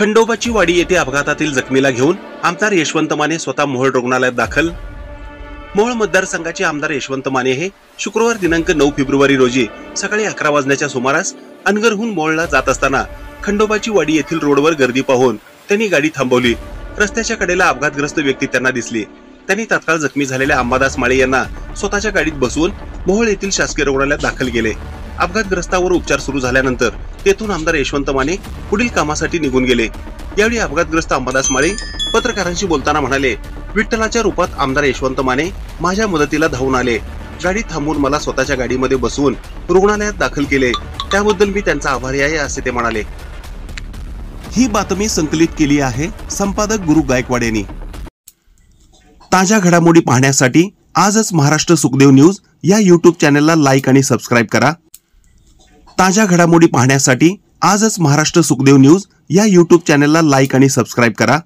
खंडोबाची वाडी येथे अपघातातील जखमीला घेऊन आमदार यशवंत माने स्वतः मोहोळ रुग्णालयात दाखल। मोहोळ मतदारसंघाचे आमदार यशवंत माने हे शुक्रवार दिनांक 9 फेब्रुवारी रोजी सकाळी 11 वाजण्याच्या सुमारास अनगरहून मोहोळला जात असताना खंडोबाची वाडी येथील रोडवर गर्दी पाहून त्यांनी गाडी थांबवली। रस्त्याच्या कडेला अपघातग्रस्त व्यक्ती त्यांना दिसली। त्यांनी तात्काळ जखमी झालेल्या अंबादास माळे यांना स्वतःच्या गाडीत बसवून मोहोळ येथील शासकीय रुग्णालयात दाखल केले। अपघातग्रस्तावर उपचार सुरू झाल्यानंतर तेथून आमदार यशवंत माने पुढील कामासाठी निघून गेले। यावेळी अपघातग्रस्त अंबादास माळे पत्रकारांशी बोलताना म्हणाले, विठ्ठलाच्या रूपात आमदार यशवंत माने माझ्या मदतीला धावून आले। गाडी थांबवून मला स्वतःच्या गाडीमध्ये बसवून रुग्णालयात दाखल केले, त्याबद्दल मी त्यांचा आभारी आहे असे ते म्हणाले। ही बातमी संकलित केली आहे संपादक गुरु गायकवाड यांनी। ताज्या घडामोडी पाहण्यासाठी आजच महाराष्ट्र सुखदेव न्यूज या YouTube चॅनलला लाईक आणि सबस्क्राइब करा। ताज्या घडामोडी पाहण्यासाठी आजच महाराष्ट्र सुखदेव न्यूज या YouTube चॅनलला लाईक आणि सबस्क्राइब करा।